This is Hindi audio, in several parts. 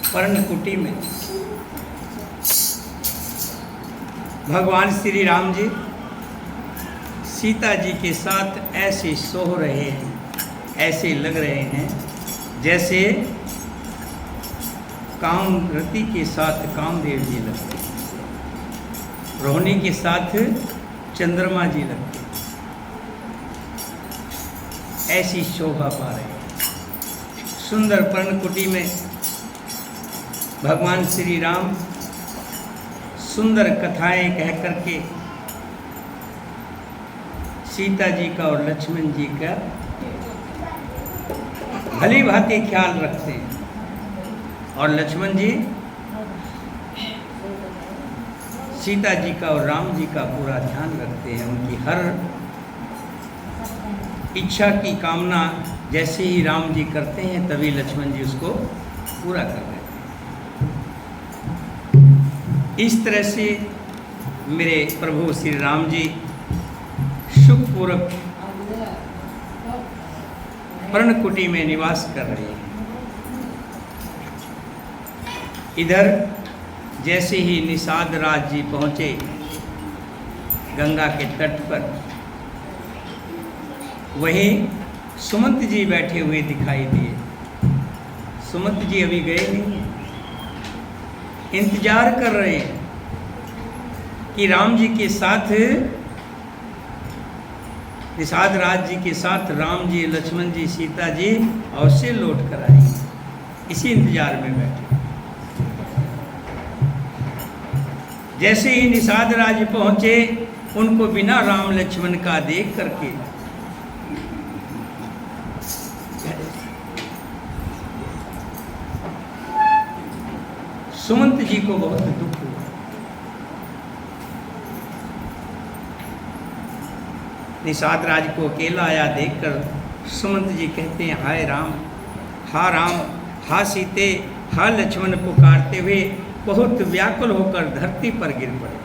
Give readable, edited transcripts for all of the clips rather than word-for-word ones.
पर्णकुटी में भगवान श्री राम जी सीता जी के साथ ऐसे सो रहे हैं, ऐसे लग रहे हैं जैसे कामरति के साथ कामदेव जी लगते, रोहिणी के साथ चंद्रमा जी लगते, ऐसी शोभा पा रहे हैं। सुंदर पर्णकुटी में भगवान श्री राम सुंदर कथाएं कह करके सीता जी का और लक्ष्मण जी का भली भांति ख्याल रखते हैं, और लक्ष्मण जी सीता जी का और राम जी का पूरा ध्यान रखते हैं। उनकी हर इच्छा की कामना जैसे ही राम जी करते हैं तभी लक्ष्मण जी उसको पूरा कर देते हैं। इस तरह से मेरे प्रभु श्री राम जी सुखपूर्वक पर्णकुटी में निवास कर रहे हैं। इधर जैसे ही निषाद राज जी पहुँचे गंगा के तट पर, वहीं सुमंत जी बैठे हुए दिखाई दिए। सुमंत जी अभी गए नहीं हैं, इंतजार कर रहे हैं कि राम जी के साथ, निषाद राज जी के साथ राम जी, लक्ष्मण जी, सीता जी अवश्य लौट कर आएंगे। इसी इंतजार में बैठे। जैसे ही निषाद राज पहुंचे, उनको बिना राम लक्ष्मण का देख करके सुमंत जी को बहुत दुख हुआ। निषाद राज को अकेला आया देखकर सुमंत जी कहते हैं, हाय राम, हा सीते, हा लक्ष्मण पुकारते हुए बहुत व्याकुल होकर धरती पर गिर पड़े।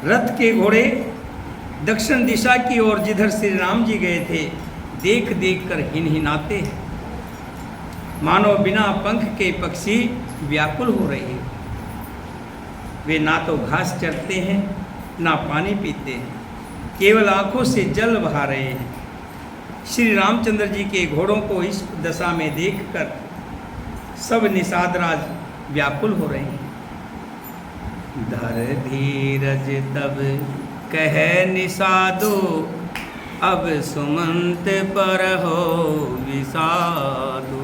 रथ के घोड़े दक्षिण दिशा की ओर जिधर श्री राम जी गए थे देख देख कर हिनहिनाते हैं, मानो बिना पंख के पक्षी व्याकुल हो रहे हैं। वे ना तो घास चरते हैं ना पानी पीते हैं, केवल आंखों से जल बहा रहे हैं। श्री रामचंद्र जी के घोड़ों को इस दशा में देखकर सब निषादराज व्याकुल हो रहे हैं। धर धीरज तब कह निषादो, अब सुमंत पर हो विषादो।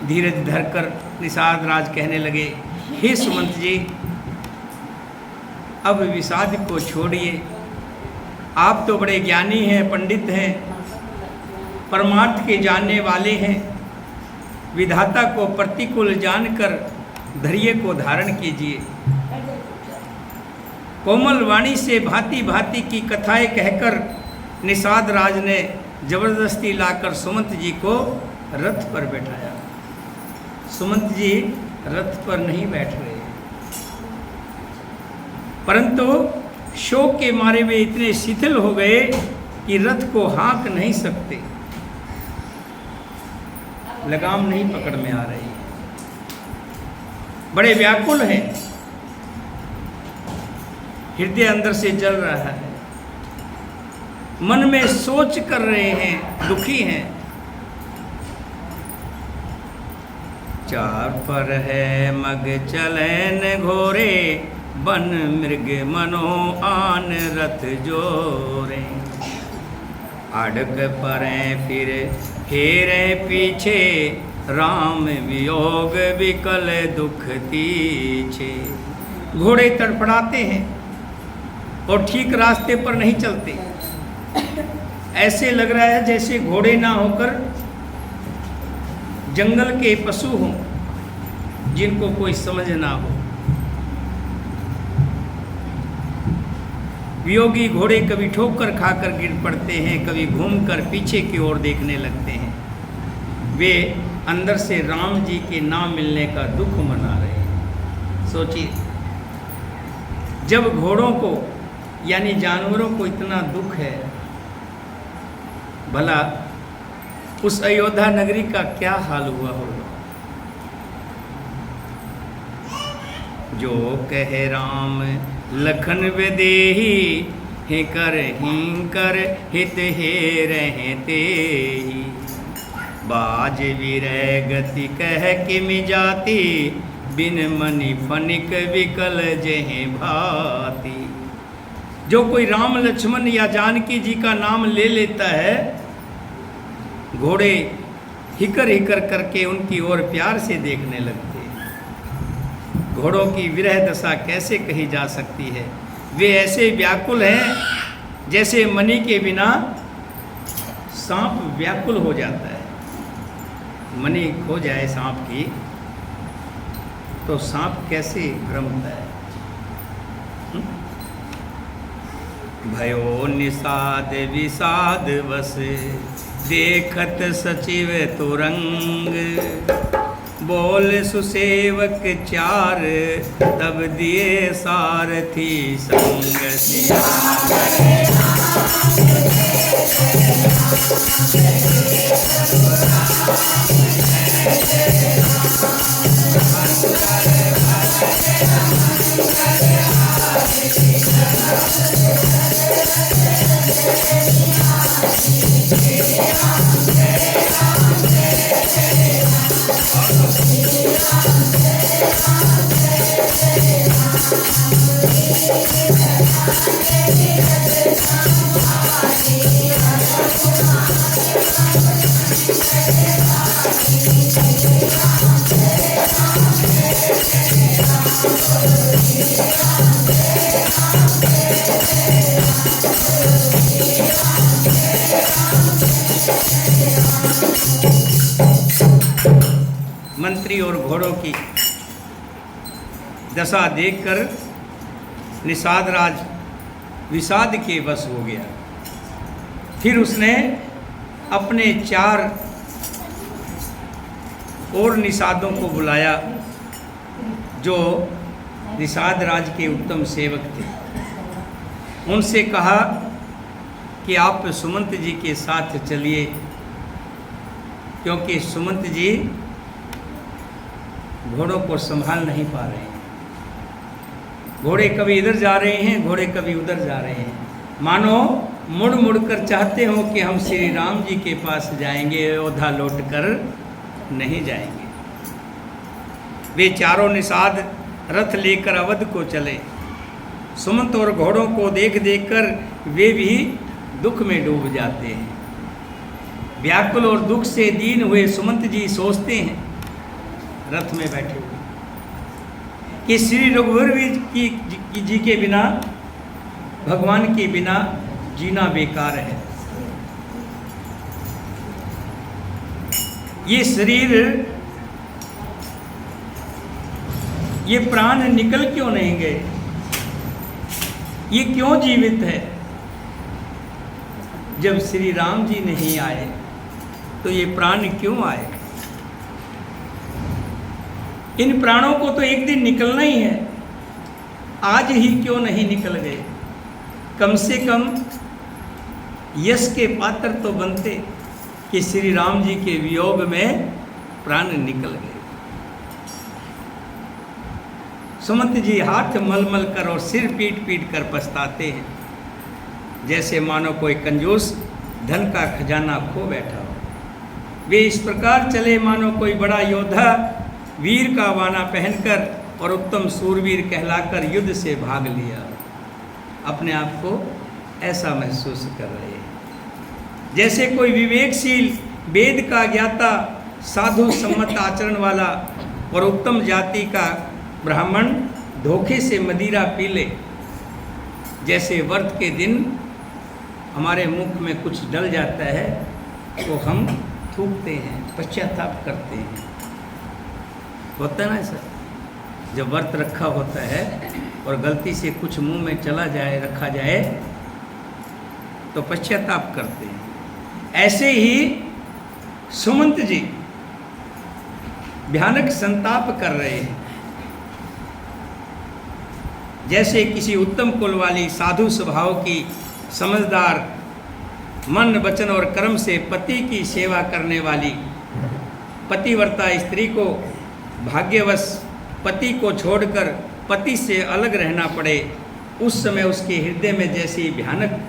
धीरज धरकर निषाद राज कहने लगे, हे सुमंत जी, अब विषाद को छोड़िए। आप तो बड़े ज्ञानी हैं, पंडित हैं, परमार्थ के जानने वाले हैं। विधाता को प्रतिकूल जानकर धैर्य को धारण कीजिए। कोमल वाणी से भांति भांति की कथाएं कहकर निषाद राज ने जबरदस्ती लाकर सुमंत जी को रथ पर बैठाया। सुमंत जी रथ पर नहीं बैठ रहे, परंतु शोक के मारे वे इतने शिथिल हो गए कि रथ को हाँक नहीं सकते, लगाम नहीं पकड़ में आ रही, बड़े व्याकुल हैं, हृदय अंदर से जल रहा है, मन में सोच कर रहे हैं, दुखी हैं। चार पर है मग चलन घोरे, बन मृग मनो आन रथ जोरे। अड़क परें फिर फेरे पीछे, राम वियोग विकल दुख तीछे। घोड़े तड़फड़ाते हैं और ठीक रास्ते पर नहीं चलते। ऐसे लग रहा है जैसे घोड़े ना होकर जंगल के पशु हों, जिनको कोई समझ ना हो। वियोगी घोड़े कभी ठोकर खाकर गिर पड़ते हैं, कभी घूमकर पीछे की ओर देखने लगते हैं। वे अंदर से राम जी के ना मिलने का दुख मना रहे हैं। सोचिए, जब घोड़ों को यानी जानवरों को इतना दुख है, भला उस अयोध्या नगरी का क्या हाल हुआ होगा। जो कहे राम लखन विदेही, हे कर हित हे रहते ही। बाज विरह गति कह किम जाती, बिन मनि फनिक विकल जहे भाती। जो कोई राम लक्ष्मण या जानकी जी का नाम ले लेता है, घोड़े हिकर हिकर करके उनकी ओर प्यार से देखने लगते। घोड़ों की विरह दशा कैसे कही जा सकती है। वे ऐसे व्याकुल हैं जैसे मणि के बिना सांप व्याकुल हो जाता है। मणि खो जाए सांप की तो सांप कैसे भ्रमता है। भयो निषाद विषाद बस, देखत सचिव तुरंग। बोल सुसेवक चार, तब दिए सारथी संग। मंत्री और घोड़ों की दशा देखकर निषाद राज विषाद के वश हो गया। फिर उसने अपने 4 और निषादों को बुलाया, जो निषाद राज के उत्तम सेवक थे। उनसे कहा कि आप सुमंत जी के साथ चलिए, क्योंकि सुमंत जी घोड़ों को संभाल नहीं पा रहे हैं। घोड़े कभी इधर जा रहे हैं, घोड़े कभी उधर जा रहे हैं, मानो मुड़ मुड़ कर चाहते हो कि हम श्री राम जी के पास जाएंगे, अयोध्या लौट कर नहीं जाएंगे। वे चारों निषाद रथ लेकर अवध को चले। सुमंत और घोड़ों को देख देख कर वे भी दुख में डूब जाते हैं। व्याकुल और दुख से दीन हुए सुमंत जी सोचते हैं रथ में बैठे हुए कि श्री रघुवीर जी के बिना, भगवान के बिना जीना बेकार है। ये शरीर, ये प्राण निकल क्यों नहीं गए, ये क्यों जीवित है। जब श्री राम जी नहीं आए तो ये प्राण क्यों आए? इन प्राणों को तो एक दिन निकलना ही है, आज ही क्यों नहीं निकल गए? कम से कम यश के पात्र तो बनते कि श्री राम जी के वियोग में प्राण निकल गए। सुमंत जी हाथ मलमल कर और सिर पीट पीट कर पछताते हैं, जैसे मानो कोई कंजूस धन का खजाना खो बैठा हो। वे इस प्रकार चले मानो कोई बड़ा योद्धा वीर का वाना पहनकर और उत्तम सूरवीर कहलाकर युद्ध से भाग लिया। अपने आप को ऐसा महसूस कर रहे हैं जैसे कोई विवेकशील वेद का ज्ञाता साधु सम्मत आचरण वाला और उत्तम जाति का ब्राह्मण धोखे से मदिरा पी ले। जैसे व्रत के दिन हमारे मुख में कुछ डल जाता है तो हम थूकते हैं, पश्चाताप करते हैं, होता है ना सर? जब व्रत रखा होता है और गलती से कुछ मुंह में चला जाए, रखा जाए तो पश्चाताप करते हैं। ऐसे ही सुमंत जी भयानक संताप कर रहे हैं। जैसे किसी उत्तम कुल वाली साधु स्वभाव की समझदार मन वचन और कर्म से पति की सेवा करने वाली पतिव्रता स्त्री को भाग्यवश पति को छोड़कर पति से अलग रहना पड़े, उस समय उसके हृदय में जैसी भयानक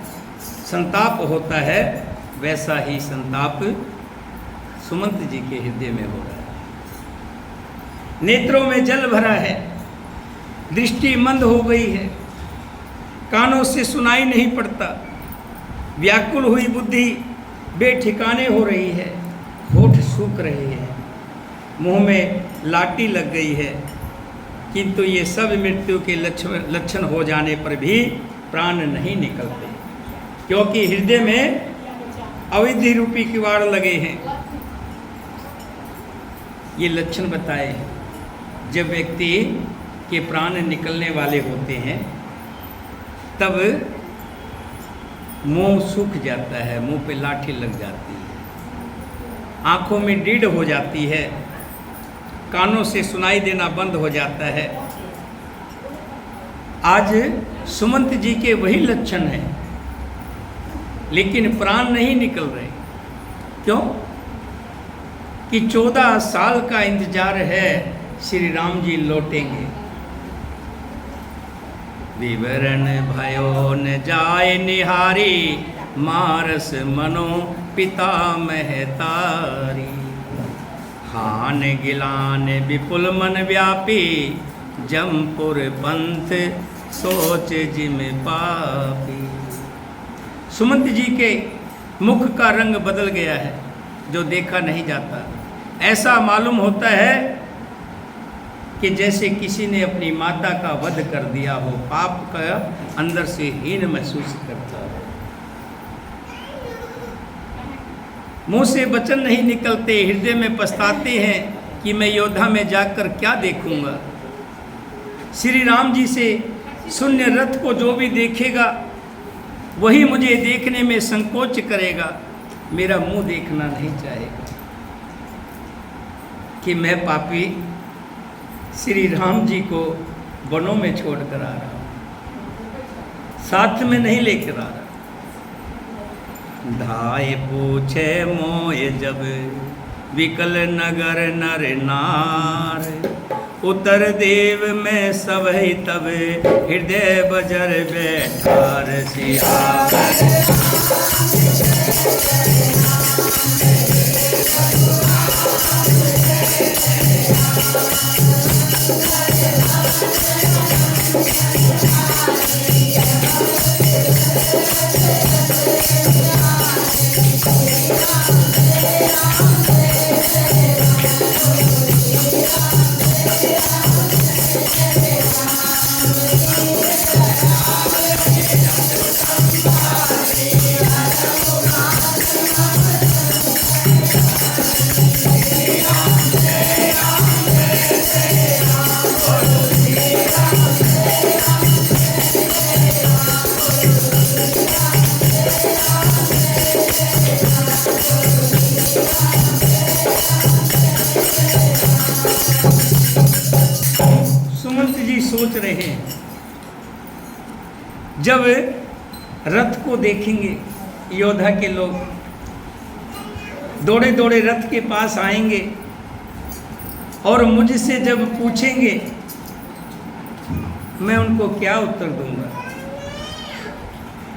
संताप होता है, वैसा ही संताप सुमंत जी के हृदय में हो रहा है। नेत्रों में जल भरा है, दृष्टि मंद हो गई है, कानों से सुनाई नहीं पड़ता, व्याकुल हुई बुद्धि बेठिकाने हो रही है, होठ सूख रहे हैं, मुंह में लाठी लग गई है, किंतु ये सब मृत्यु के लक्षण हो जाने पर भी प्राण नहीं निकलते, क्योंकि हृदय में अविधि रूपी किवाड़ लगे हैं। ये लक्षण बताए हैं। जब व्यक्ति के प्राण निकलने वाले होते हैं तब मुंह सूख जाता है, मुंह पे लाठी लग जाती है, आंखों में डीढ़ हो जाती है, कानों से सुनाई देना बंद हो जाता है। आज सुमंत जी के वही लक्षण हैं, लेकिन प्राण नहीं निकल रहे। क्यों? कि 14 साल का इंतजार है, श्री राम जी लौटेंगे। विवरण भयो न जाए निहारी, मारस मनो पिता महतारी। हान गिलान विपुल मन व्यापी, जमपुर पंथ सोच जिम पापी। सुमंत जी के मुख का रंग बदल गया है, जो देखा नहीं जाता। ऐसा मालूम होता है कि जैसे किसी ने अपनी माता का वध कर दिया हो, पाप का अंदर से हीन महसूस करता है। मुंह से वचन नहीं निकलते, हृदय में पछताते हैं कि मैं योद्धा में जाकर क्या देखूंगा। श्री राम जी से शून्य रथ को जो भी देखेगा वही मुझे देखने में संकोच करेगा, मेरा मुंह देखना नहीं चाहेगा कि मैं पापी श्री राम जी को वनों में छोड़कर आ रहा हूँ, साथ में नहीं लेकर आ रहा। धाय पूछे मोय जब विकल नगर नर नार, उतर देव में सब ही तब हृदय बजर बैठार। सोच रहे हैं। जब रथ को देखेंगे योद्धा के लोग, दौड़े दौड़े रथ के पास आएंगे और मुझसे जब पूछेंगे, मैं उनको क्या उत्तर दूंगा?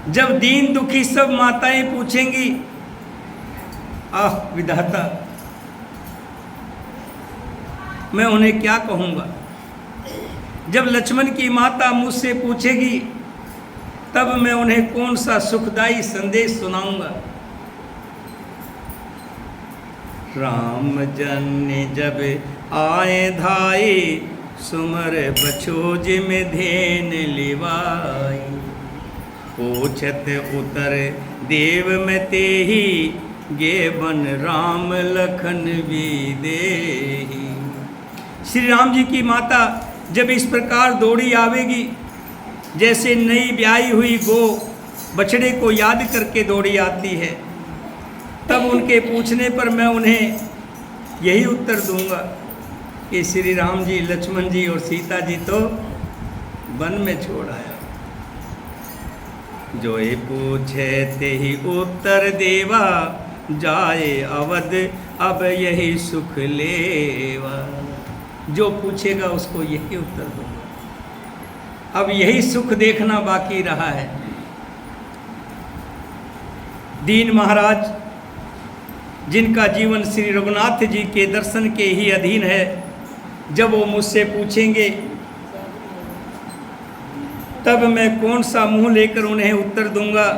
जब दीन दुखी सब माताएं पूछेंगी, आह विधाता, मैं उन्हें क्या कहूंगा? जब लक्ष्मण की माता मुझसे पूछेगी, तब मैं उन्हें कौन सा सुखदायी संदेश सुनाऊंगा? राम जन जब आए धाई, सुमर बछोज में धेन लिवाई, पूछत उतर देव में तेही, गे बन राम लखन विदेही। श्री राम जी की माता जब इस प्रकार दौड़ी आवेगी, जैसे नई ब्याई हुई गो बछड़े को याद करके दौड़ी आती है, तब उनके पूछने पर मैं उन्हें यही उत्तर दूंगा कि श्री राम जी, लक्ष्मण जी और सीता जी तो वन में छोड़ आया। जो ये पूछे ते ही उत्तर देवा, जाए अवध अब यही सुख लेवा। जो पूछेगा उसको यही उत्तर दूंगा। अब यही सुख देखना बाकी रहा है। दीन महाराज, जिनका जीवन श्री रघुनाथ जी के दर्शन के ही अधीन है, जब वो मुझसे पूछेंगे, तब मैं कौन सा मुंह लेकर उन्हें उत्तर दूंगा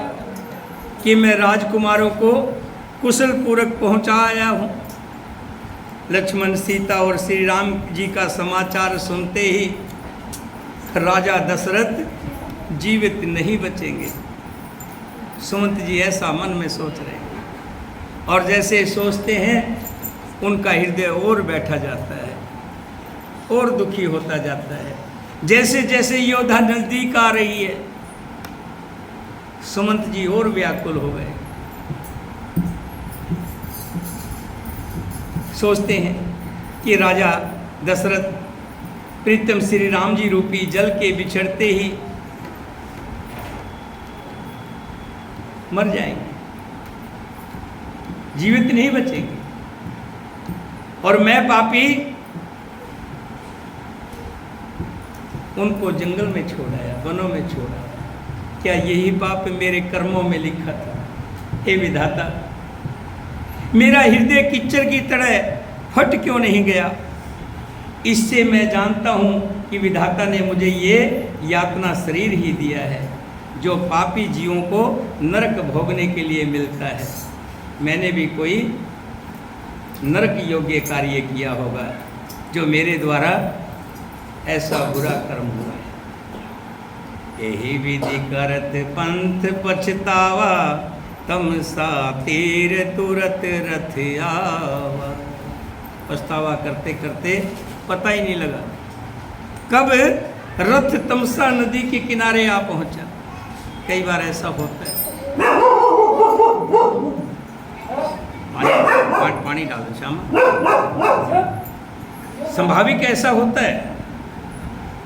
कि मैं राजकुमारों को कुशल पूर्वक पहुंचाया हूं। लक्ष्मण, सीता और श्री राम जी का समाचार सुनते ही राजा दशरथ जीवित नहीं बचेंगे। सुमंत जी ऐसा मन में सोच रहे हैं, और जैसे सोचते हैं उनका हृदय और बैठा जाता है, और दुखी होता जाता है। जैसे जैसे योद्धा नजदीक आ रही है, सुमंत जी और व्याकुल हो गए। सोचते हैं कि राजा दशरथ प्रीतम श्री राम जी रूपी जल के बिछड़ते ही मर जाएंगे, जीवित नहीं बचेंगे, और मैं पापी उनको जंगल में छोड़ाया, वनों में छोड़ा। क्या यही पाप मेरे कर्मों में लिखा था? हे विधाता, मेरा हृदय किच्चर की तरह फट क्यों नहीं गया? इससे मैं जानता हूँ कि विधाता ने मुझे ये यातना शरीर ही दिया है, जो पापी जीवों को नरक भोगने के लिए मिलता है। मैंने भी कोई नरक योग्य कार्य किया होगा, जो मेरे द्वारा ऐसा बुरा कर्म हुआ है। यही विधि करत पंथ पछतावा, तम सा तीर तुरत रथ आवा। पछतावा करते करते पता ही नहीं लगा कब रथ तमसा नदी के किनारे आ पहुंचा। कई बार ऐसा होता है। पानी डाल दो श्याम। संभाविक ऐसा होता है,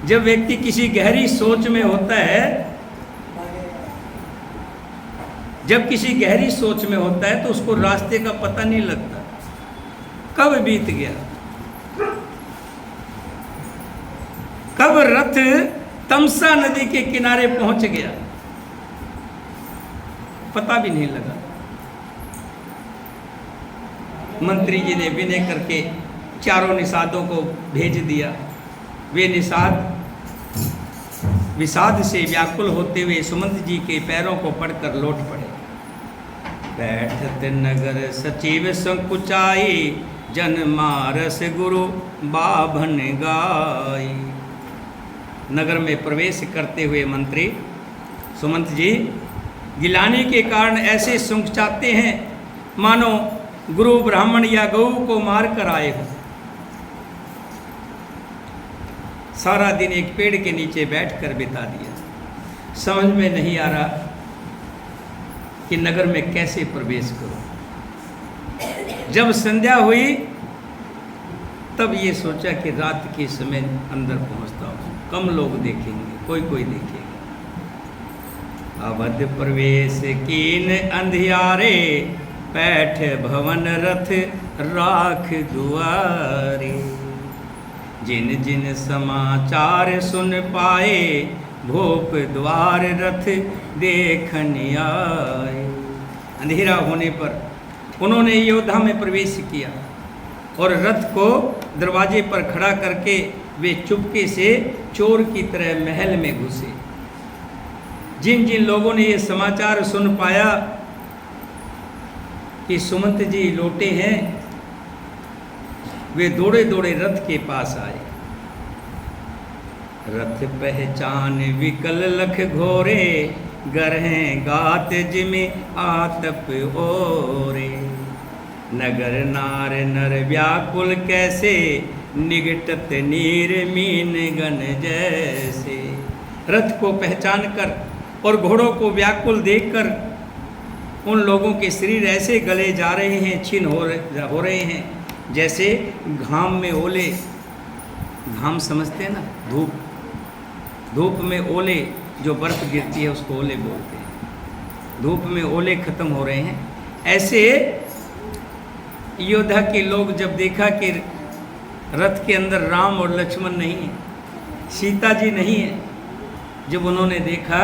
जब व्यक्ति किसी गहरी सोच में होता है, जब किसी गहरी सोच में होता है तो उसको रास्ते का पता नहीं लगता, कब बीत गया, कब रथ तमसा नदी के किनारे पहुंच गया, पता भी नहीं लगा। मंत्री जी ने विनय करके चारों निषादों को भेज दिया। वे निषाद विषाद से व्याकुल होते हुए सुमंत जी के पैरों को पड़कर लौट पड़े। बैठत नगर सचिव संकुचाई, जन मारस गुरु बाभन गाई। नगर में प्रवेश करते हुए मंत्री सुमंत जी गिलानी के कारण ऐसे संकुचाते हैं मानो गुरु ब्राह्मण या गौ को मार कर आए हो। सारा दिन एक पेड़ के नीचे बैठकर बिता दिया। समझ में नहीं आ रहा कि नगर में कैसे प्रवेश करूं। जब संध्या हुई तब ये सोचा कि रात के समय अंदर पहुंचता हूं। कम लोग देखेंगे, कोई कोई देखेगा। अवध प्रवेश कीन अंधियारे, पैठ भवन रथ राख दुआरे। जिन जिन समाचार सुन पाए, भोप द्वार रथ देखन आए। अंधेरा होने पर उन्होंने अयोध्या में प्रवेश किया और रथ को दरवाजे पर खड़ा करके वे चुपके से चोर की तरह महल में घुसे। जिन जिन लोगों ने ये समाचार सुन पाया कि सुमंत जी लौटे हैं, वे दौड़े दौड़े रथ के पास आए। रथ पहचान विकल लख घोरे, गरहें गात जिमे आतप ओरे। नगर नार नर व्याकुल कैसे, निगटत नीर मीन गन जैसे। रथ को पहचान कर और घोड़ों को व्याकुल देखकर उन लोगों के शरीर ऐसे गले जा रहे हैं, छीन हो रहे हैं, जैसे घाम में ओले। घाम समझते हैं ना, धूप, धूप में ओले, जो बर्फ गिरती है उसको ओले बोलते हैं। धूप में ओले खत्म हो रहे हैं। ऐसे अयोध्या के लोग जब देखा कि रथ के अंदर राम और लक्ष्मण नहीं है, सीता जी नहीं है, जब उन्होंने देखा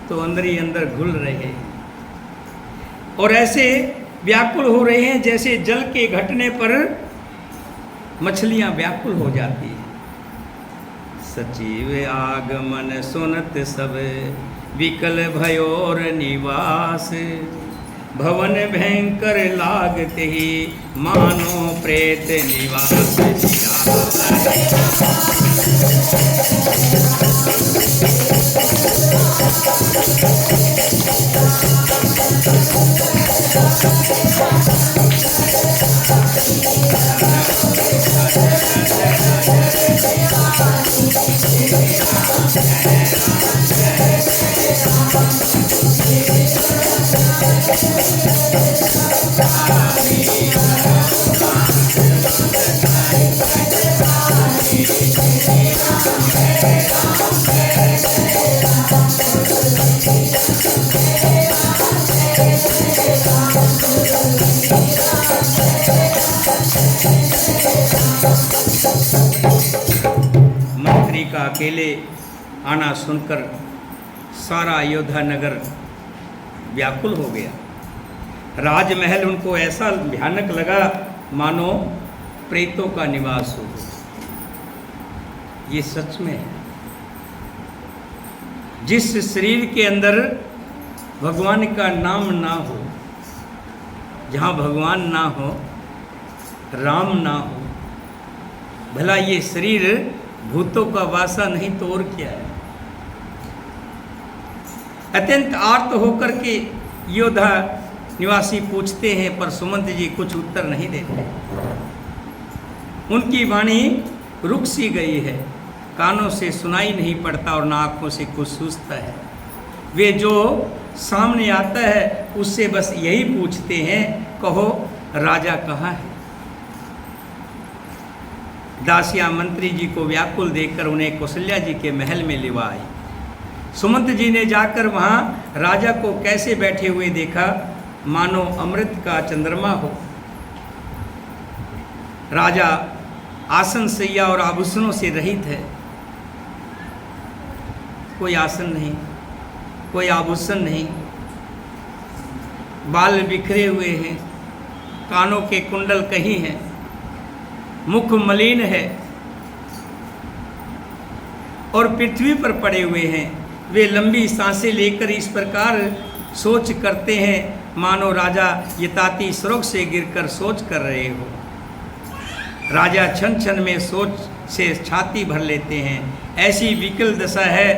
तो अंदर ही अंदर घुल रहे हैं और ऐसे व्याकुल हो रहे हैं जैसे जल के घटने पर मछलियां व्याकुल हो जाती हैं। सचिव आगमन सुनत सब, विकल भयोर निवास। भवन भयंकर लागते ही, मानो प्रेत निवास। मंत्री का अकेले आना सुनकर सारा अयोध्या नगर व्याकुल हो गया। राजमहल उनको ऐसा भयानक लगा मानो प्रेतों का निवास हो। ये सच में है। जिस शरीर के अंदर भगवान का नाम ना हो, जहाँ भगवान ना हो, राम ना हो, भला ये शरीर भूतों का वासा नहीं तो और क्या है। अत्यंत आर्त होकर के योद्धा निवासी पूछते हैं, पर सुमंत जी कुछ उत्तर नहीं देते। उनकी वाणी रुक सी गई है, कानों से सुनाई नहीं पड़ता और ना आँखों से कुछ सूझता है। वे जो सामने आता है उससे बस यही पूछते हैं, कहो राजा कहाँ है। दासियां मंत्री जी को व्याकुल देखकर उन्हें कौशल्या जी के महल में लिवा आई। सुमंत जी ने जाकर वहाँ राजा को कैसे बैठे हुए देखा, मानो अमृत का चंद्रमा हो। राजा आसन सैया और आभूषणों से रहित है। कोई आसन नहीं, कोई आभूषण नहीं, बाल बिखरे हुए हैं, कानों के कुंडल कहीं हैं, मुख मलिन है और पृथ्वी पर पड़े हुए हैं। वे लंबी सांसें लेकर इस प्रकार सोच करते हैं मानो राजा यताति स्वर्ग से गिरकर सोच कर रहे हो। राजा क्षण क्षण में सोच से छाती भर लेते हैं। ऐसी विकल दशा है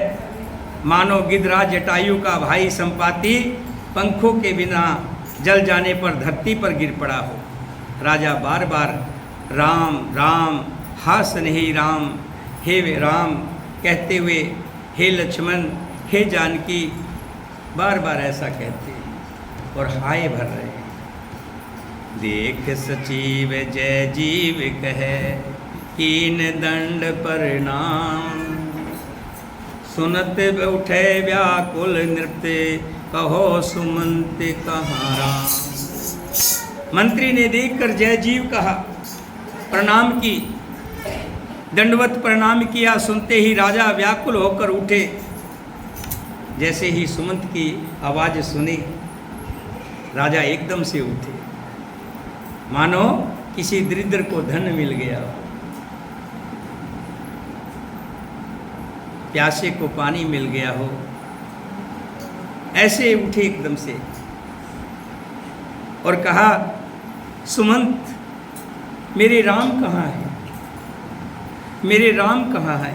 मानो गिद्धराज जटायु का भाई संपाति पंखों के बिना जल जाने पर धरती पर गिर पड़ा हो। राजा बार बार राम राम, हास नहीं राम, हे राम कहते हुए हे लक्ष्मण, हे जानकी, बार बार ऐसा कहते हैं और हाय भर रहे हैं। देख सचिव जय जीव कहे, कीन दंड प्रणाम। सुनत उठे व्याकुल नृत्य, कहो सुमंत कहाँ राम। मंत्री ने देखकर जय जीव कहा, प्रणाम की, दंडवत प्रणाम किया। सुनते ही राजा व्याकुल होकर उठे। जैसे ही सुमंत की आवाज सुनी, राजा एकदम से उठे, मानो किसी दरिद्र को धन मिल गया, प्यासे को पानी मिल गया हो, ऐसे उठे एकदम से और कहा, सुमंत मेरे राम कहाँ है, मेरे राम कहाँ है।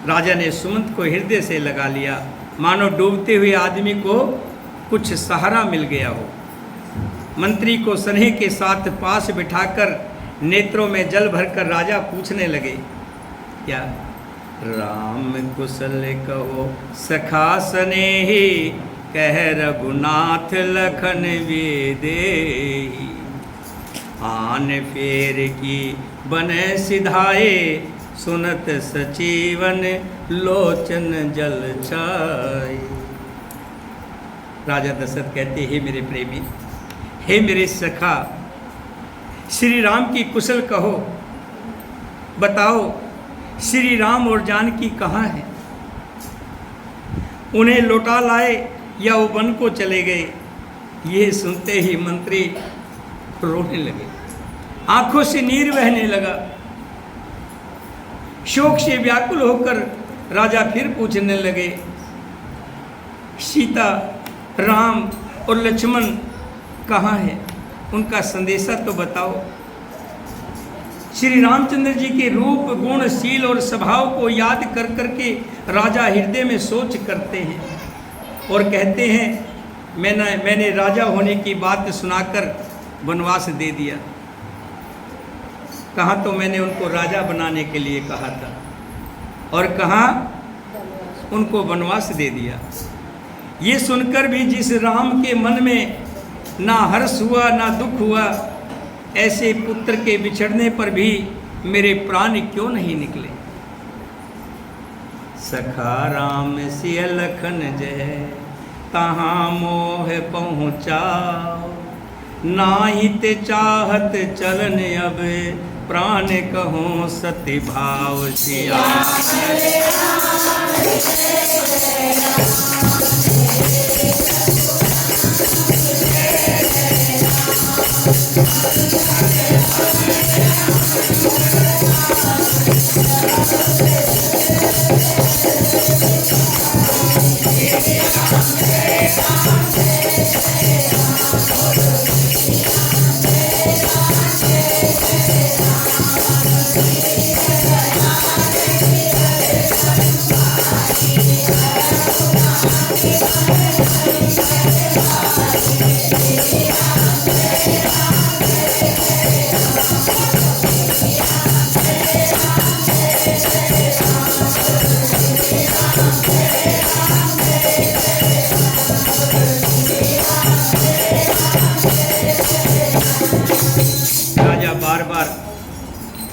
राजा ने सुमंत को हृदय से लगा लिया, मानो डूबते हुए आदमी को कुछ सहारा मिल गया हो। मंत्री को स्नेह के साथ पास बिठाकर नेत्रों में जल भरकर राजा पूछने लगे, क्या राम कुशल कहो सखा स्नेही, कह रघुनाथ लखन वेदेही। आन फेर की बने सिधाए, सुनत सचिवन लोचन जल छाए। राजा दशरथ कहते, हे मेरे प्रेमी, हे मेरे सखा, श्री राम की कुशल कहो, बताओ श्री राम और जानकी कहाँ हैं? उन्हें लौटा लाए या वो वन को चले गए? ये सुनते ही मंत्री रोने लगे, आंखों से नीर बहने लगा। शोक से व्याकुल होकर राजा फिर पूछने लगे, सीता, राम और लक्ष्मण कहाँ है? उनका संदेशा तो बताओ। श्री रामचंद्र जी के रूप, गुण, शील और स्वभाव को याद कर करके राजा हृदय में सोच करते हैं और कहते हैं, मैंने राजा होने की बात सुनाकर वनवास दे दिया। कहाँ तो मैंने उनको राजा बनाने के लिए कहा था और कहाँ उनको वनवास दे दिया। ये सुनकर भी जिस राम के मन में ना हर्ष हुआ ना दुख हुआ, ऐसे पुत्र के बिछड़ने पर भी मेरे प्राण क्यों नहीं निकले। सखा राम सिय लखन जय, तहाँ मोह पहुँचाओ। नाहित चाहत चलन अब, प्राण कहो सति भाव सिया।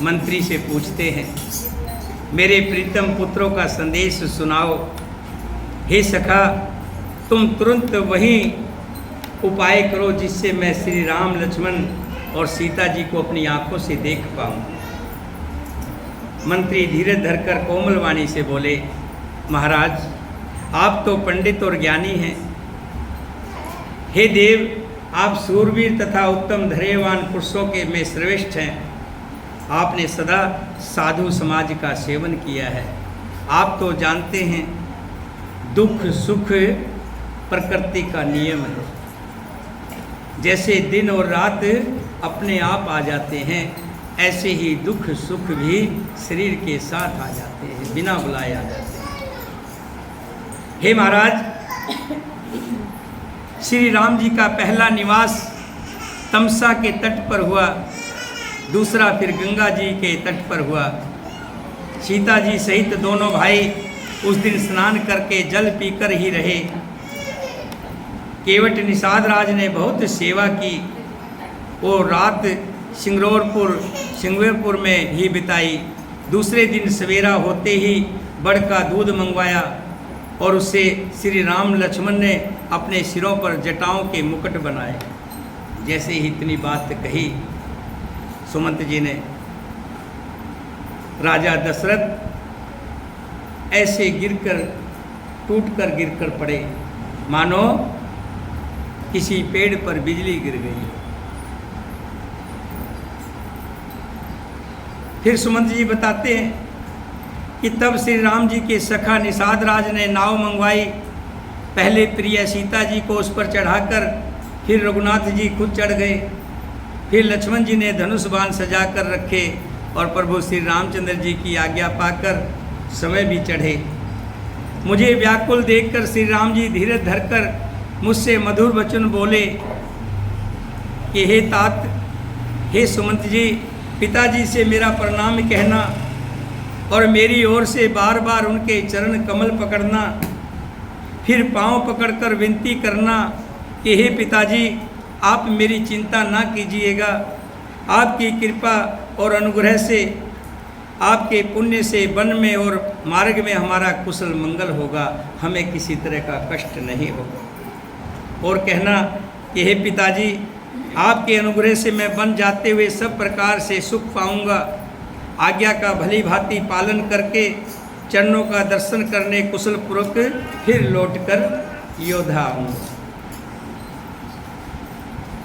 मंत्री से पूछते हैं, मेरे प्रीतम पुत्रों का संदेश सुनाओ। हे सखा, तुम तुरंत वही उपाय करो जिससे मैं श्री राम, लक्ष्मण और सीता जी को अपनी आंखों से देख पाऊँ। मंत्री धीरज धरकर कोमल वाणी से बोले, महाराज, आप तो पंडित और ज्ञानी हैं। हे देव, आप सूरवीर तथा उत्तम धैर्यवान पुरुषों के में श्रेष्ठ हैं। आपने सदा साधु समाज का सेवन किया है। आप तो जानते हैं, दुख सुख प्रकृति का नियम है। जैसे दिन और रात अपने आप आ जाते हैं, ऐसे ही दुख सुख भी शरीर के साथ आ जाते हैं, बिना बुलाए आ जाते हैं। हे महाराज, श्री राम जी का पहला निवास तमसा के तट पर हुआ, दूसरा फिर गंगा जी के तट पर हुआ। सीता जी सहित दोनों भाई उस दिन स्नान करके जल पीकर ही रहे। केवट निषाद राज ने बहुत सेवा की। वो रात सिंगरौरपुर में ही बिताई। दूसरे दिन सवेरा होते ही बड़ का दूध मंगवाया और उससे श्री राम लक्ष्मण ने अपने सिरों पर जटाओं के मुकुट बनाए। जैसे ही इतनी बात कही सुमंत जी ने, राजा दशरथ ऐसे टूटकर गिरकर पड़े मानो किसी पेड़ पर बिजली गिर गई। फिर सुमंत जी बताते हैं कि तब श्री राम जी के सखा निषाद राज ने नाव मंगवाई। पहले प्रिय सीता जी को उस पर चढ़ाकर फिर रघुनाथ जी खुद चढ़ गए। फिर लक्ष्मण जी ने धनुष बाण सजा कर रखे और प्रभु श्री रामचंद्र जी की आज्ञा पाकर समय भी चढ़े। मुझे व्याकुल देखकर श्री राम जी धीरज धरकर मुझसे मधुर वचन बोले कि हे तात, हे सुमंत जी, पिताजी से मेरा प्रणाम कहना और मेरी ओर से बार बार उनके चरण कमल पकड़ना। फिर पांव पकड़कर विनती करना कि हे पिताजी, आप मेरी चिंता ना कीजिएगा। आपकी कृपा और अनुग्रह से, आपके पुण्य से वन में और मार्ग में हमारा कुशल मंगल होगा, हमें किसी तरह का कष्ट नहीं होगा। और कहना कि हे पिताजी, आपके अनुग्रह से मैं वन जाते हुए सब प्रकार से सुख पाऊंगा। आज्ञा का भली भांति पालन करके चरणों का दर्शन करने कुशल पूर्वक फिर लौटकर योद्धा आऊँगा।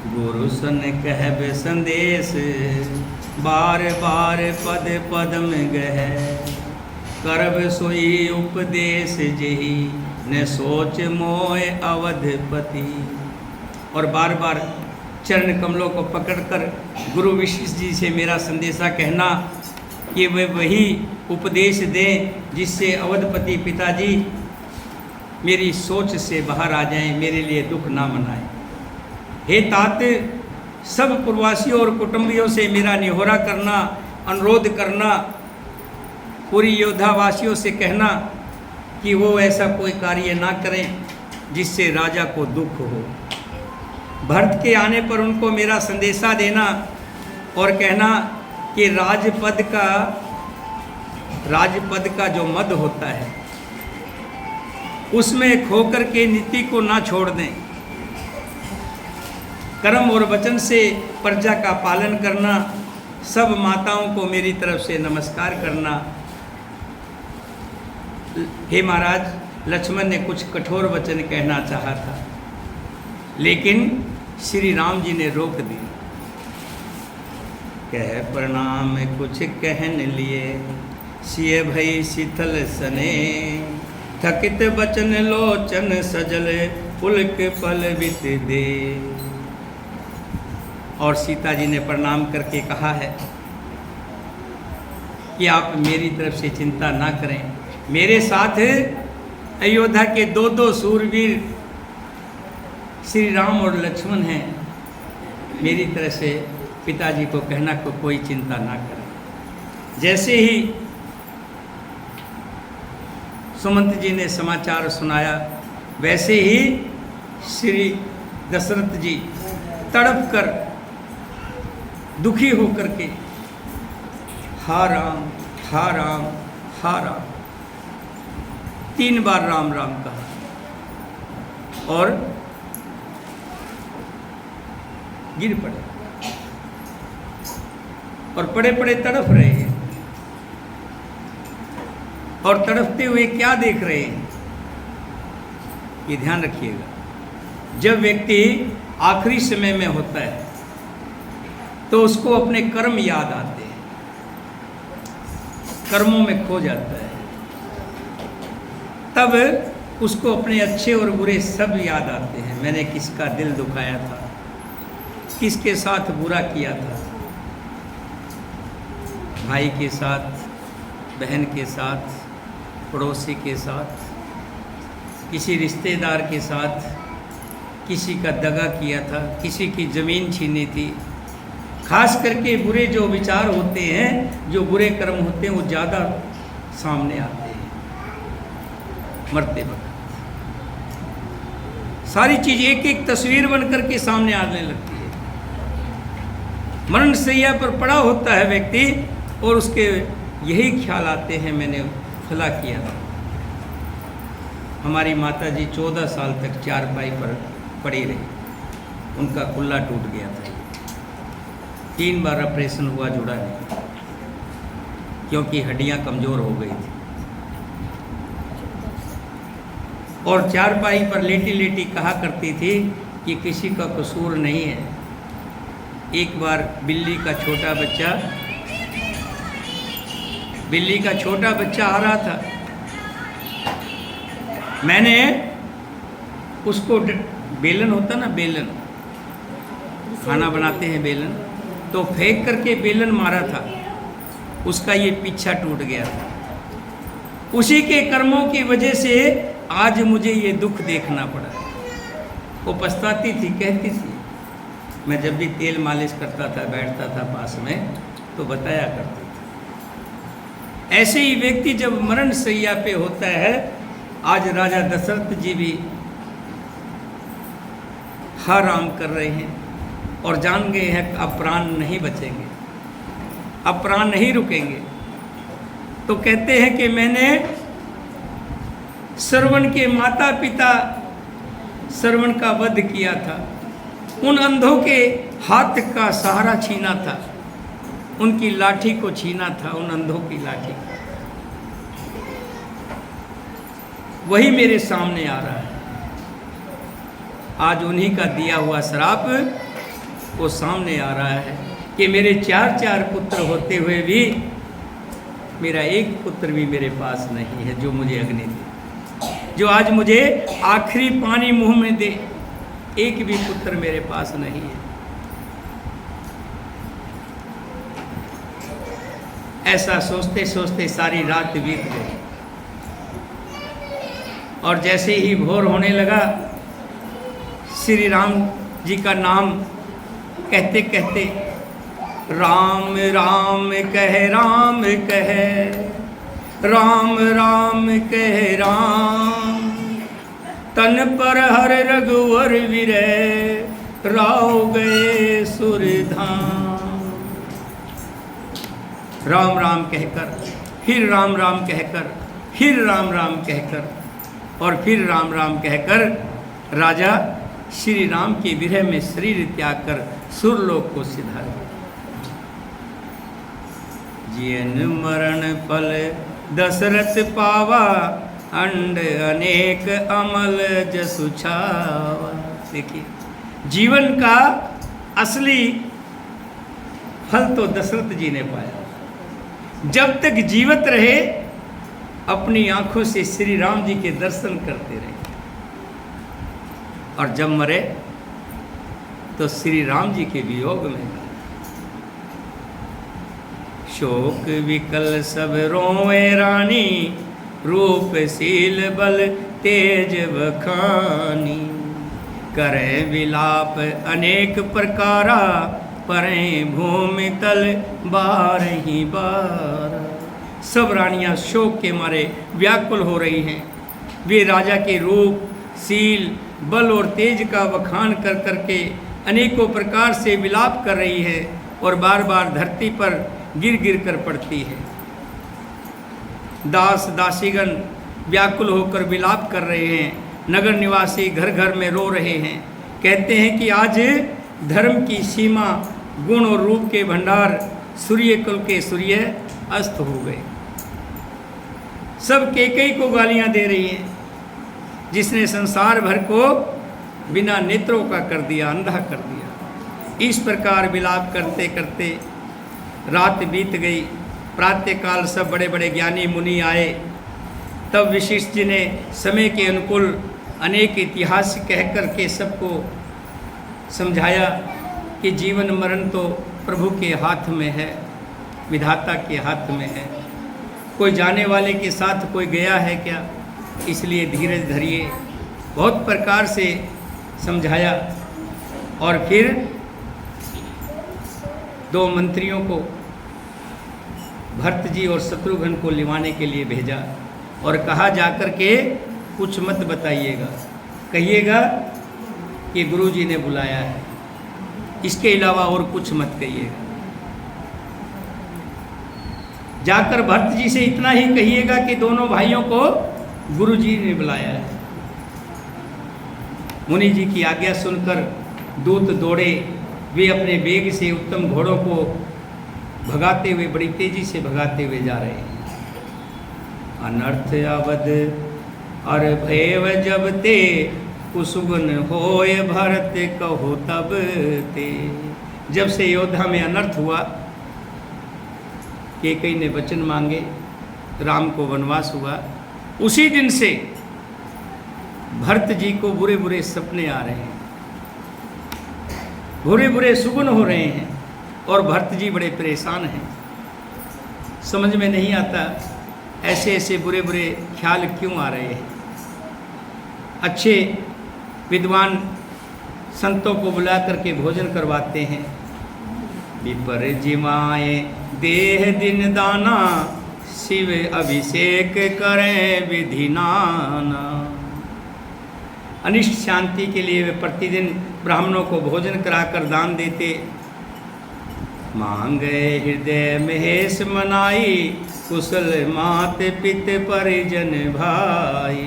गुरु सन कहबे संदेश, बार बार पद पद में गह। करब सोई उपदेश जेहि, न सोच मोय अवधपति। और बार बार चरण कमलों को पकड़कर गुरु विशिष्ट जी से मेरा संदेशा कहना कि वे वही उपदेश दें जिससे अवधपति पिताजी मेरी सोच से बाहर आ जाएं, मेरे लिए दुख ना मनाएं। हे तात, सब प्रवासियों और कुटुंबियों से मेरा निहोरा करना, अनुरोध करना, पूरी योद्धावासियों से कहना कि वो ऐसा कोई कार्य ना करें जिससे राजा को दुख हो। भरत के आने पर उनको मेरा संदेशा देना और कहना कि राजपद का जो मद होता है उसमें खोकर के नीति को ना छोड़ दें। कर्म और वचन से प्रजा का पालन करना, सब माताओं को मेरी तरफ से नमस्कार करना। हे महाराज, लक्ष्मण ने कुछ कठोर वचन कहना चाहा था, लेकिन श्री राम जी ने रोक दिया। कह प्रणाम कुछ कहन लिए, सिय भई शीतल सने। थकित बचन लोचन सजल, पुलक पल बित दे। और सीता जी ने प्रणाम करके कहा है कि आप मेरी तरफ से चिंता ना करें। मेरे साथ अयोध्या के दो सूरवीर श्री राम और लक्ष्मण हैं। मेरी तरह से पिताजी को कहना को कोई चिंता ना करें। जैसे ही सुमंत जी ने समाचार सुनाया, वैसे ही श्री दशरथ जी तड़प कर, दुखी होकर के हा राम हा राम हा राम 3 बार राम राम कहा और गिर पड़े। और पड़े पड़े तड़फ रहे हैं। और तड़फते हुए क्या देख रहे हैं, ये ध्यान रखिएगा। जब व्यक्ति आखिरी समय में होता है तो उसको अपने कर्म याद आते हैं, कर्मों में खो जाता है। तब उसको अपने अच्छे और बुरे सब याद आते हैं। मैंने किसका दिल दुखाया था, किसके साथ बुरा किया था, भाई के साथ, बहन के साथ, पड़ोसी के साथ, किसी रिश्तेदार के साथ, किसी का दगा किया था, किसी की ज़मीन छीनी थी। खास करके बुरे जो विचार होते हैं, जो बुरे कर्म होते हैं, वो ज़्यादा सामने आते हैं मरते वक्त। सारी चीज़ एक एक तस्वीर बन करके सामने आने लगती है। मरण शैया पर पड़ा होता है व्यक्ति और उसके यही ख्याल आते हैं, मैंने फला किया था। हमारी माता जी 14 साल तक चारपाई पर पड़ी रही, उनका कुल्ला टूट गया था। 3 बार ऑपरेशन हुआ, जुड़ा नहीं, क्योंकि हड्डियां कमज़ोर हो गई थी। और चारपाई पर लेटी लेटी कहा करती थी कि किसी का कसूर नहीं है। एक बार बिल्ली का छोटा बच्चा आ रहा था। मैंने उसको बेलन होता ना, बेलन खाना बनाते हैं बेलन, तो फेंक करके बेलन मारा था, उसका ये पीछा टूट गया था। उसी के कर्मों की वजह से आज मुझे ये दुख देखना पड़ा। वो पछताती थी, कहती थी, मैं जब भी तेल मालिश करता था, बैठता था पास में, तो बताया करती थी। ऐसे ही व्यक्ति जब मरण शैया पे होता है, आज राजा दशरथ जी भी आराम कर रहे हैं और जान गए हैं कि अब प्राण नहीं बचेंगे, अब प्राण नहीं रुकेंगे। तो कहते हैं कि मैंने श्रवण के माता पिता श्रवण का वध किया था, उन अंधों के हाथ का सहारा छीना था, उनकी लाठी को छीना था, उन अंधों की लाठी। वही मेरे सामने आ रहा है। आज उन्हीं का दिया हुआ श्राप वो सामने आ रहा है कि मेरे 4 पुत्र होते हुए भी मेरा एक पुत्र भी मेरे पास नहीं है जो मुझे अग्नि दे, जो आज मुझे आखिरी पानी मुंह में दे। एक भी पुत्र मेरे पास नहीं है। ऐसा सोचते सोचते सारी रात बीत गई और जैसे ही भोर होने लगा, श्री राम जी का नाम कहते कहते राम राम कह राम कह, राम राम कह राम, तन पर हर रघुवर विरह, राव गए सुरधाम। राम राम कहकर फिर राम राम कहकर फिर राम राम कहकर और फिर राम राम कहकर राजा श्री राम के विरह में शरीर त्याग कर सुरलोक को सिधारा। जियन मरण फल दशरथ पावा, अंड अनेक अमल जसु छावा। देखिए, जीवन का असली फल तो दशरथ जी ने पाया। जब तक जीवित रहे अपनी आंखों से श्री राम जी के दर्शन करते रहे, और जब मरे तो श्री राम जी के वियोग में शोक विकल सब रोए रानी, रूपशील बल तेज बखानी, करे विलाप अनेक प्रकारा, परे भूमि तल बार ही बार। सब रानियां शोक के मारे व्याकुल हो रही हैं। वे राजा के रूप, शील, बल और तेज का बखान कर करके अनेकों प्रकार से विलाप कर रही है और बार बार धरती पर गिर गिर कर पड़ती है। दास दासीगण व्याकुल होकर विलाप कर रहे हैं। नगर निवासी घर घर में रो रहे हैं। कहते हैं कि आज धर्म की सीमा, गुण और रूप के भंडार, सूर्य कुल के सूर्य अस्त हो गए। सब कैकेयी को गालियां दे रही हैं, जिसने संसार भर को बिना नेत्रों का कर दिया, अंधा कर दिया। इस प्रकार विलाप करते करते रात बीत गई। प्रातःकाल सब बड़े बड़े ज्ञानी मुनि आए। तब वशिष्ठ जी ने समय के अनुकूल अनेक इतिहास कह कर के सबको समझाया कि जीवन मरण तो प्रभु के हाथ में है, विधाता के हाथ में है। कोई जाने वाले के साथ कोई गया है क्या, इसलिए धीरज धरिए। बहुत प्रकार से समझाया और फिर 2 मंत्रियों को, भरत जी और शत्रुघ्न को लिवाने के लिए भेजा और कहा जाकर के कुछ मत बताइएगा, कहिएगा कि गुरु जी ने बुलाया है, इसके अलावा और कुछ मत कहिएगा। जाकर भरत जी से इतना ही कहिएगा कि दोनों भाइयों को गुरु जी ने बुलाया है। मुनि जी की आज्ञा सुनकर दूत दौड़े। वे अपने वेग से उत्तम घोड़ों को भगाते हुए, बड़ी तेजी से भगाते हुए जा रहे हैं। अनर्थ अवध अर भैव जब ते कुसुगन होय भरत कहो तब ते। जब से अयोध्या में अनर्थ हुआ, कैकेयी ने वचन मांगे, राम को वनवास हुआ, उसी दिन से भरत जी को बुरे बुरे सपने आ रहे हैं, बुरे बुरे सुगुन हो रहे हैं और भरत जी बड़े परेशान हैं। समझ में नहीं आता ऐसे ऐसे बुरे बुरे ख्याल क्यों आ रहे हैं। अच्छे विद्वान संतों को बुला करके भोजन करवाते हैं। विपर जिमाए देह दिन दाना, शिव अभिषेक करें विधि नाना। अनिष्ट शांति के लिए वे प्रतिदिन ब्राह्मणों को भोजन कराकर दान देते। मांगे हृदय महेश मनाई, कुशल मात पित परिजन भाई।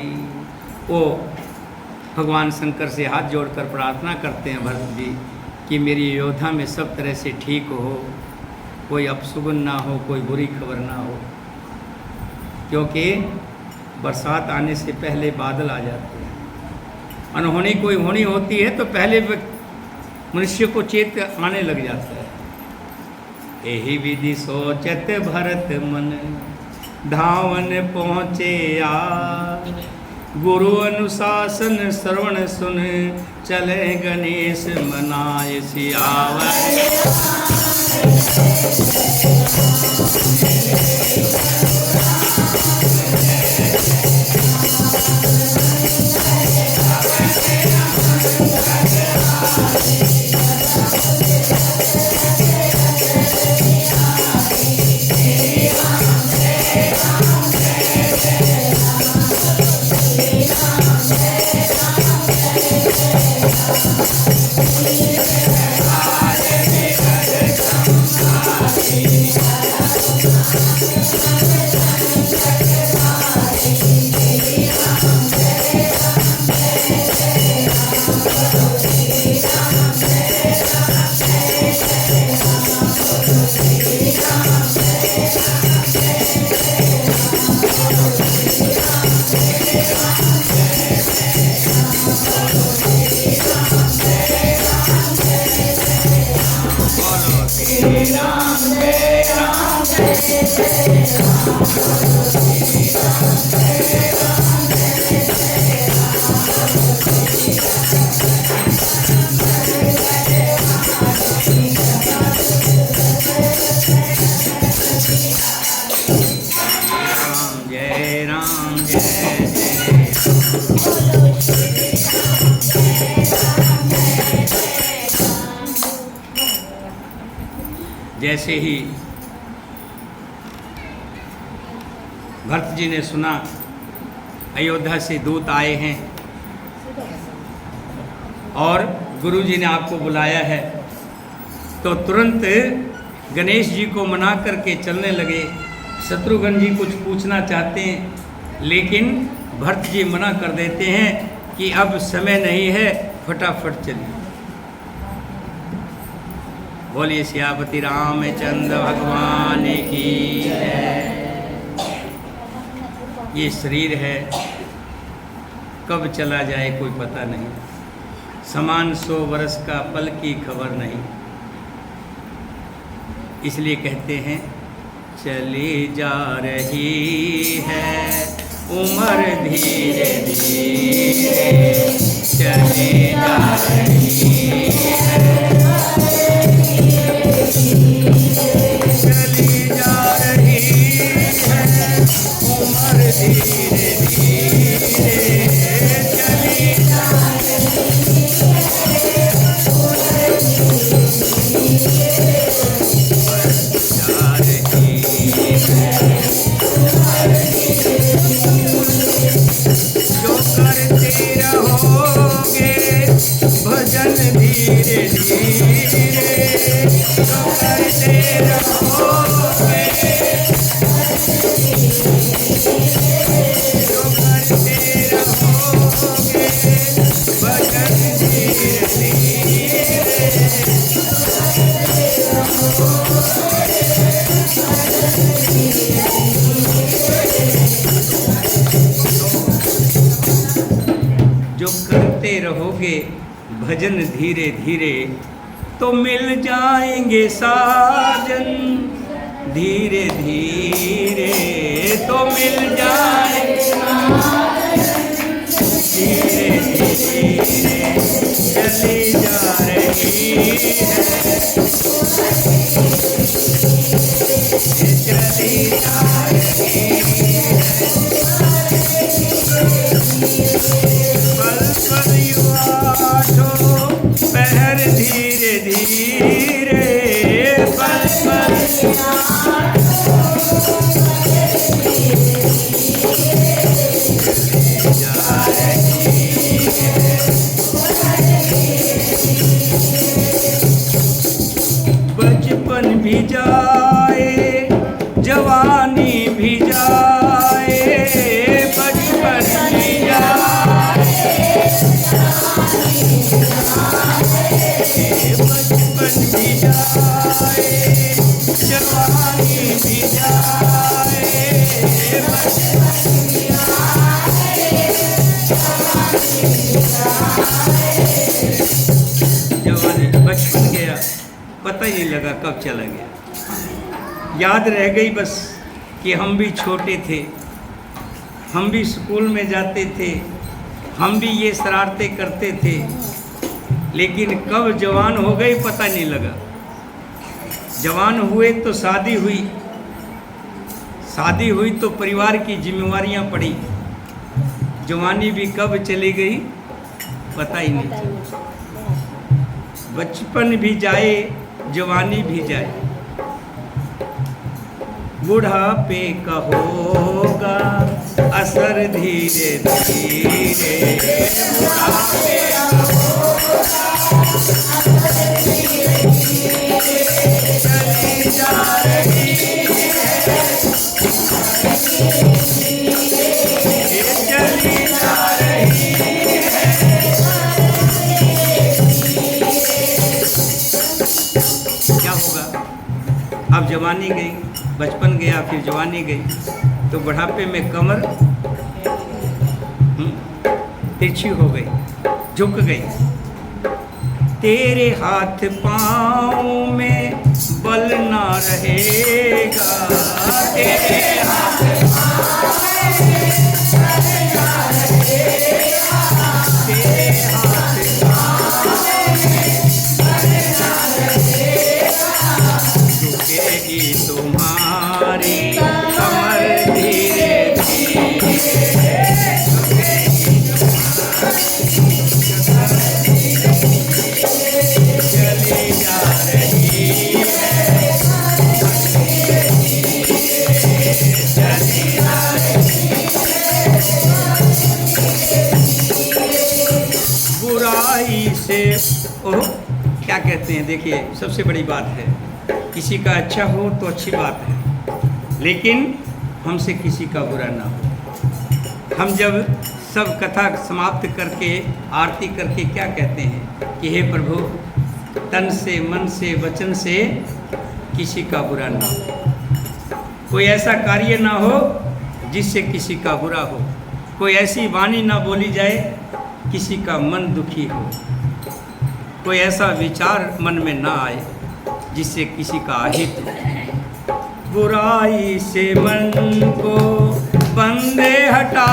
वो भगवान शंकर से हाथ जोड़कर प्रार्थना करते हैं भरत जी कि मेरी अयोध्या में सब तरह से ठीक हो, कोई अपशुगुन ना हो, कोई बुरी खबर ना हो। क्योंकि बरसात आने से पहले बादल आ जाते हैं। अनहोनी कोई होनी होती है तो पहले मनुष्य को चेत आने लग जाता है। यही विधि सोचत भरत मन, धावन पहुँचे आ। गुरु अनुशासन श्रवण सुन, चले गणेश मनाए सियावर। जैसे ही भरत जी ने सुना अयोध्या से दूत आए हैं और गुरु जी ने आपको बुलाया है, तो तुरंत गणेश जी को मना करके चलने लगे। शत्रुघ्न जी कुछ पूछना चाहते हैं, लेकिन भरत जी मना कर देते हैं कि अब समय नहीं है, फटाफट चलिए। बोलिए सियापति रामचंद्र भगवान की जय। ये शरीर है, कब चला जाए कोई पता नहीं। समान 100 वर्ष का पल की खबर नहीं। इसलिए कहते हैं चली जा रही है उम्र धीरे धीरे, चली जा रही है, चली जा रही है उम्र धीरे धीरे, चली जा जो करते रहोगे भजन धीरे धीरे, जो करते रहोगे भजन धीरे धीरे तो मिल जाएंगे साजन, धीरे धीरे तो मिल जाएंगे, धीरे धीरे चली जा रही है, चली जा रही है। पल पल युवाठो पहर धीरे धीरे, पल पल जा रही है। बचपन भी जाए जवानी भी जाए, बचपन भी जाए, बचपन भी जाए जवानी भी जाए, जवानी बचपन गया पता ही नहीं लगा कब चला गया। याद रह गई बस कि हम भी छोटे थे, हम भी स्कूल में जाते थे, हम भी ये शरारतें करते थे, लेकिन कब जवान हो गए पता नहीं लगा। जवान हुए तो शादी हुई, शादी हुई तो परिवार की जिम्मेवारियां पड़ी, जवानी भी कब चली गई पता ही नहीं चला। बचपन भी जाए जवानी भी जाए, बुढ़ापे का होगा असर धीरे धीरे, बुढ़ापे का चली जा रही है, चली जा रही है। क्या होगा? अब जवानी गई, बचपन गया, फिर जवानी गई, तो बुढ़ापे में कमर तिरछी हो गई, झुक गई। तेरे हाथ पाँव में बल ना रहेगा, तेरे हाथ पाँव में बल ना रहेगा, तेरे हाथ पाँव में बल ना रहेगा, झुकेगी तुम्हारी कमर धीरे धीरे, चली जा रही है, चली जा रही है। बुराई से ओह क्या कहते हैं, देखिए सबसे बड़ी बात है, किसी का अच्छा हो तो अच्छी बात है, लेकिन हमसे किसी का बुरा ना हो। हम जब सब कथा समाप्त करके आरती करके क्या कहते हैं कि हे प्रभु तन से मन से वचन से किसी का बुरा ना हो, कोई ऐसा कार्य ना हो जिससे किसी का बुरा हो, कोई ऐसी वाणी ना बोली जाए किसी का मन दुखी हो, कोई ऐसा विचार मन में ना आए जिससे किसी का अहित हो। बुराई से मन को बंदे हटा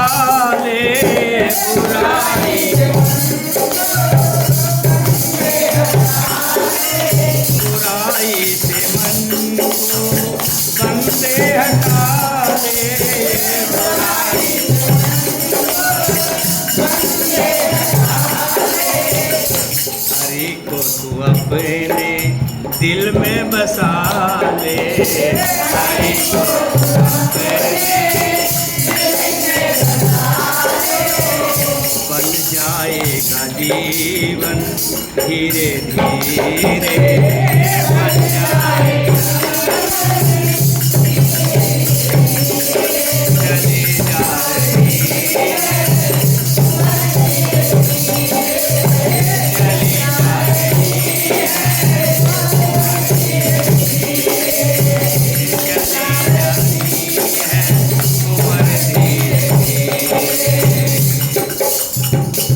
ले, बुराई बुराई से मन को बंदे हटा ले, बुराई हरि को तू अपने दिल में बसा ले, हरि को बन जाएगा जीवन धीरे धीरे, बन जाएगा, चली जा रही है, चली जा रही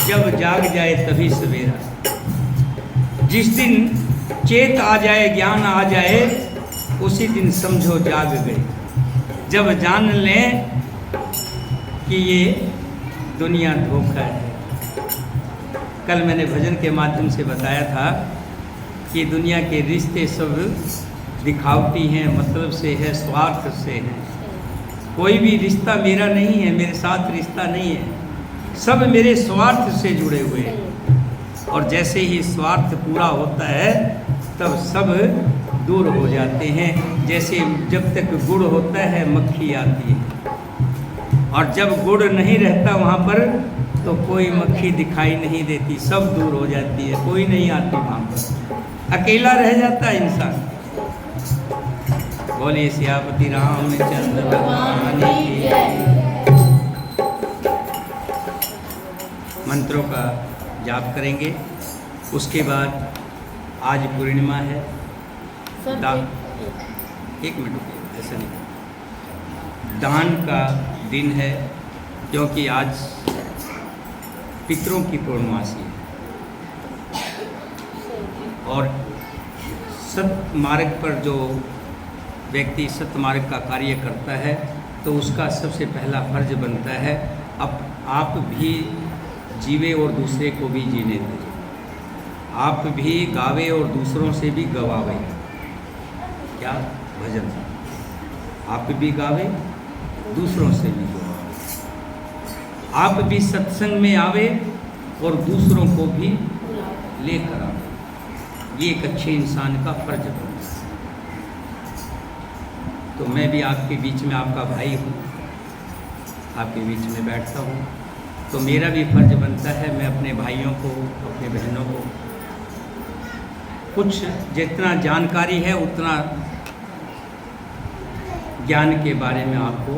जब जाग जाए तभी सवेरा, जिस दिन चेत आ जाए, ज्ञान आ जाए, उसी दिन समझो जाग गए। जब जान लें कि ये दुनिया धोखा है। कल मैंने भजन के माध्यम से बताया था कि दुनिया के रिश्ते सब दिखावटी हैं, मतलब से है, स्वार्थ से है। कोई भी रिश्ता मेरा नहीं है, मेरे साथ रिश्ता नहीं है, सब मेरे स्वार्थ से जुड़े हुए हैं। और जैसे ही स्वार्थ पूरा होता है तब सब दूर हो जाते हैं। जैसे जब तक गुड़ होता है मक्खी आती है, और जब गुड़ नहीं रहता वहाँ पर तो कोई मक्खी दिखाई नहीं देती, सब दूर हो जाती है, कोई नहीं आती वहाँ पर, अकेला रह जाता है इंसान। बोलिए सियापति रामचंद्र भगवान की जय। मंत्रों का जाप करेंगे। उसके बाद आज पूर्णिमा है। एक मिनट रुकिए, ऐसा नहीं, दान का दिन है, क्योंकि आज पितरों की पूर्णमासी है। और सत्य मार्ग पर जो व्यक्ति सत्य मार्ग का कार्य करता है तो उसका सबसे पहला फर्ज बनता है अब आप भी जीवे और दूसरे को भी जीने दें, आप भी गावे और दूसरों से भी गवावे। क्या भजन, आप भी गावे दूसरों से भी गवावे, आप भी सत्संग में आवे और दूसरों को भी लेकर आवे। ये एक अच्छे इंसान का फर्ज बनता है। तो मैं भी आपके बीच में आपका भाई हूँ, आपके बीच में बैठता हूँ, तो मेरा भी फर्ज बनता है मैं अपने भाइयों को, अपने बहनों को कुछ जितना जानकारी है उतना ज्ञान के बारे में आपको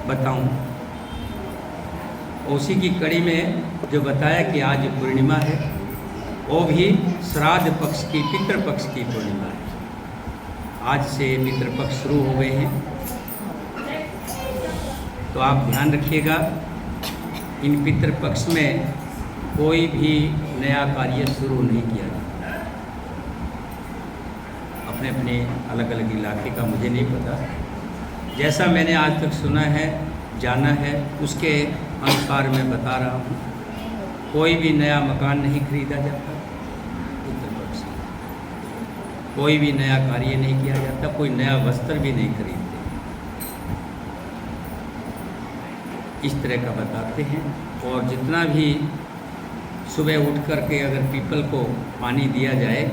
बताऊं। उसी की कड़ी में जो बताया कि आज पूर्णिमा है, वो भी श्राद्ध पक्ष की, पितृपक्ष की पूर्णिमा है। आज से पितृपक्ष शुरू हो गए हैं, तो आप ध्यान रखिएगा इन पितृपक्ष में कोई भी नया कार्य शुरू नहीं किया जाता। अपने अपने अलग अलग इलाके का मुझे नहीं पता, जैसा मैंने आज तक सुना है, जाना है, उसके अनुसार मैं बता रहा हूँ। कोई भी नया मकान नहीं खरीदा जाता पितृपक्ष में, कोई भी नया कार्य नहीं किया जाता, कोई नया वस्त्र भी नहीं खरीदते। इस तरह का बताते हैं। और जितना भी सुबह उठ कर के अगर पीपल को पानी दिया जाए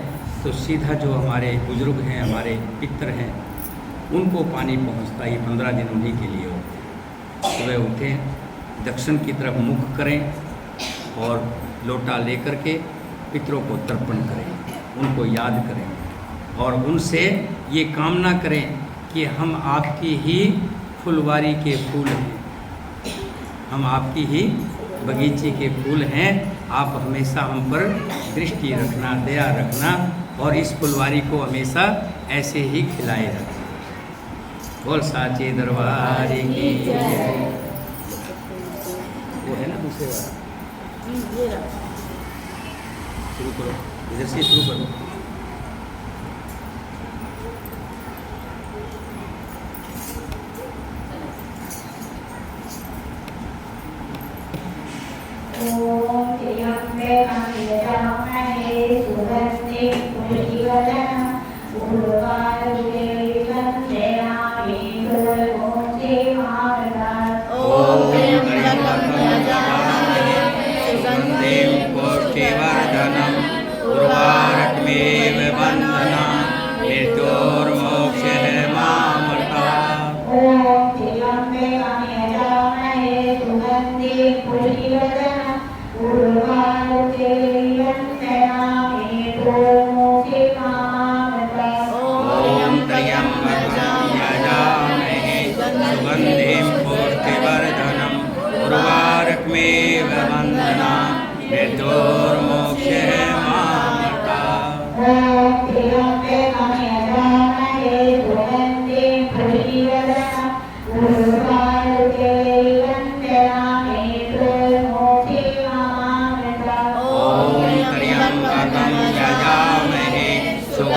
तो सीधा जो हमारे बुजुर्ग हैं, हमारे पितर हैं, उनको पानी पहुंचता ही 15 दिन उन्हीं के लिए होते हैं। सुबह उठें, दक्षिण की तरफ मुख करें और लोटा लेकर के पितरों को तर्पण करें, उनको याद करें और उनसे ये कामना करें कि हम आपकी ही फुलवारी के फूल हैं, हम आपकी ही बगीचे के फूल हैं, आप हमेशा हम पर दृष्टि रखना, दया रखना और इस फुलवारी को हमेशा ऐसे ही खिलाए रखना। बोल साचे दरबार की जय। वो है ना दूसरे वाला, शुरू करो, इधर से शुरू करो।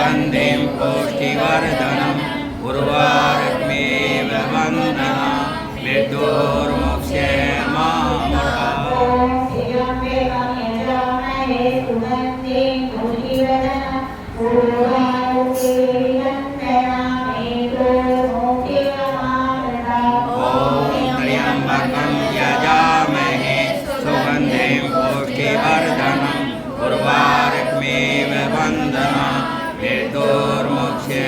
सुगन्धिं पुष्टिवर्धनम् उर्वारुकमेव वन्दना मृत्योर्मुक्षे त्र्यम्बकं यजामहे सुगन्धिं पुष्टिवर्धनम् उर्वारुकमेव वन्दना मृत्योर्मुक्षे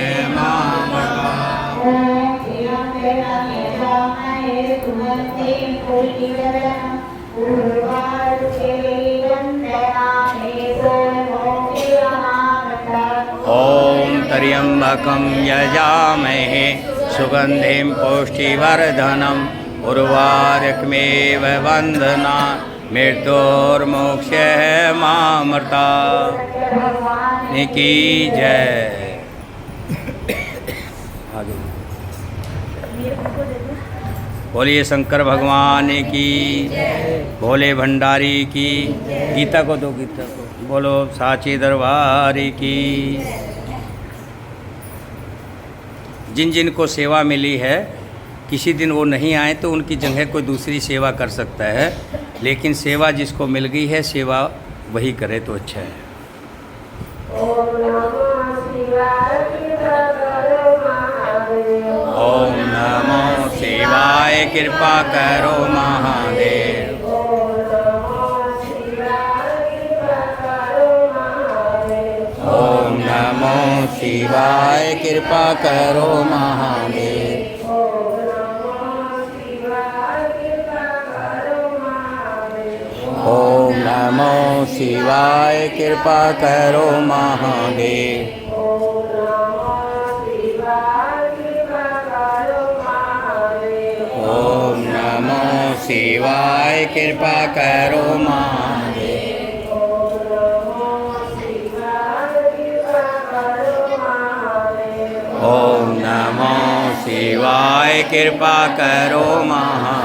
ॐ त्र्यम्बकं यजामहे सुगन्धिं पुष्टिवर्धनम् उर्वारुकमेव वन्दना मृत्योर्मुक्षे मामृतात् की जय। आगे बोलिए शंकर भगवान की, भोले भंडारी की। गीता को दो, गीता को बोलो साची दरबार की। जिन जिन को सेवा मिली है, किसी दिन वो नहीं आए तो उनकी जगह कोई दूसरी सेवा कर सकता है, लेकिन सेवा जिसको मिल गई है सेवा वही करे तो अच्छा है। ओम नमो शिवाय कृपा करो महादेव। ओम नमो शिवाय कृपा करो महादेव। ओम नमो शिवाय कृपा करो महादेव। ओम नमो शिवाय कृपा करो महादेव। ओम नमो शिवाय कृपा करो महादेव।